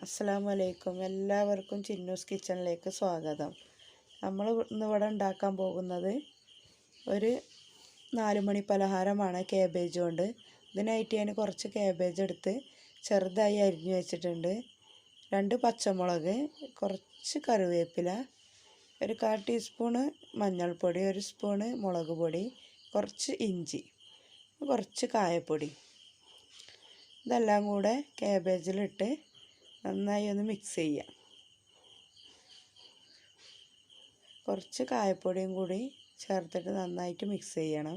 അസ്സലാമു അലൈക്കും. എല്ലാവർക്കും ചിന്നൂസ് കിച്ചണിലേക്ക് സ്വാഗതം. നമ്മൾ ഇന്നിവിടെ ഉണ്ടാക്കാൻ പോകുന്നത് ഒരു 4 മണി പലഹാരമാണ് കാബേജ് കൊണ്ട്. ഇതിനായിട്ട് ഞാൻ കുറച്ച് കാബേജ് എടുത്ത് ചെറുതായി അരിഞ്ഞു വെച്ചിട്ടുണ്ട്. 2 പച്ചമുളക്, കുറച്ച് കറിവേപ്പില, ഒരു 1/4 ടീസ്പൂണ് മഞ്ഞൾപ്പൊടി, 1 സ്പൂണ് മുളക് പൊടി, കുറച്ച് ഇഞ്ചി, കുറച്ച് കായപ്പൊടി. ഇതെല്ലാം കൂടെ കാബേജിലിട്ട് നന്നായി ഒന്ന് മിക്സ് ചെയ്യാം. കുറച്ച് കായപ്പൊടിയും കൂടി ചേർത്തിട്ട് നന്നായിട്ട് മിക്സ് ചെയ്യണം.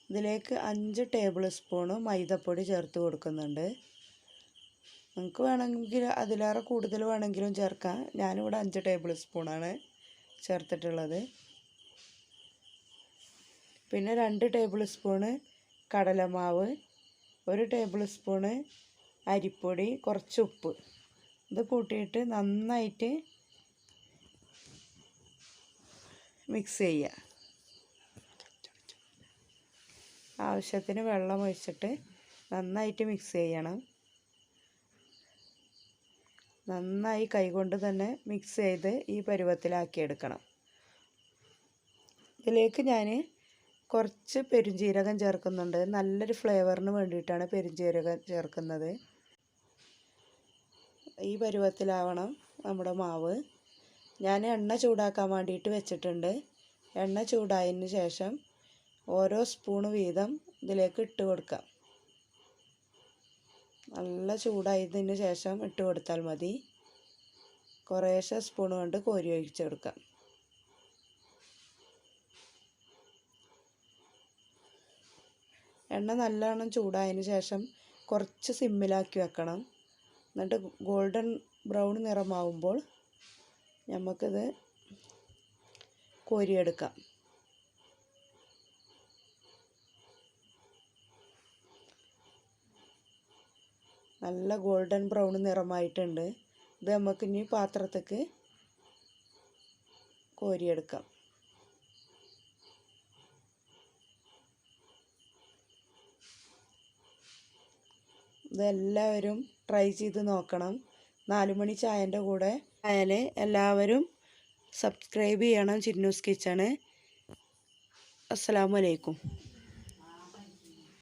ഇതിലേക്ക് 5 ടേബിൾ സ്പൂണ് മൈദപ്പൊടി ചേർത്ത് കൊടുക്കുന്നുണ്ട്. നിങ്ങൾക്ക് വേണമെങ്കിൽ അതിലേറെ കൂടുതൽ വേണമെങ്കിലും ചേർക്കാം. ഞാനിവിടെ 5 ടേബിൾ സ്പൂണാണ് ചേർത്തിട്ടുള്ളത്. പിന്നെ 2 ടേബിൾ സ്പൂണ് കടലമാവ്, 1 ടേബിൾ സ്പൂണ് അരിപ്പൊടി, കുറച്ച് ഉപ്പ്. ഇത് കൂട്ടിയിട്ട് നന്നായിട്ട് മിക്സ് ചെയ്യുക. ആവശ്യത്തിന് വെള്ളം ഒഴിച്ചിട്ട് നന്നായിട്ട് മിക്സ് ചെയ്യണം. നന്നായി കൈകൊണ്ട് തന്നെ മിക്സ് ചെയ്ത് ഈ പരുവത്തിലാക്കിയെടുക്കണം. ഇതിലേക്ക് ഞാൻ കുറച്ച് പെരുംജീരകം ചേർക്കുന്നുണ്ട്. നല്ലൊരു ഫ്ലേവറിന് വേണ്ടിയിട്ടാണ് പെരുംജീരകം ചേർക്കുന്നത്. ഈ പരുവത്തിലാവണം നമ്മുടെ മാവ്. ഞാൻ എണ്ണ ചൂടാക്കാൻ വേണ്ടിയിട്ട് വെച്ചിട്ടുണ്ട്. എണ്ണ ചൂടായതിന് ശേഷം ഓരോ സ്പൂണ് വീതം ഇതിലേക്ക് ഇട്ട് കൊടുക്കാം. നല്ല ചൂടായതിന് ശേഷം ഇട്ട് കൊടുത്താൽ മതി. കുറേശ്ശെ സ്പൂൺ കൊണ്ട് കോരി ഒഴിച്ചെടുക്കാം. എണ്ണ നല്ലോണം ചൂടായതിന് ശേഷം കുറച്ച് സിമ്മിലാക്കി വെക്കണം. എന്നിട്ട് ഗോൾഡൻ ബ്രൗൺ നിറമാവുമ്പോൾ നമുക്കിത് കോരിയെടുക്കാം. നല്ല ഗോൾഡൻ ബ്രൗൺ നിറമായിട്ടുണ്ട്. ഇത് നമുക്കിനി പാത്രത്തേക്ക് കോരിയെടുക്കാം. ഇതെല്ലാവരും ട്രൈ ചെയ്ത് നോക്കണം. 4 മണി ചായൻ്റെ കൂടെ ആയാൽ എല്ലാവരും സബ്സ്ക്രൈബ് ചെയ്യണം ചിന്നൂസ് കിച്ചണ്. അസ്സലാമു അലൈക്കും.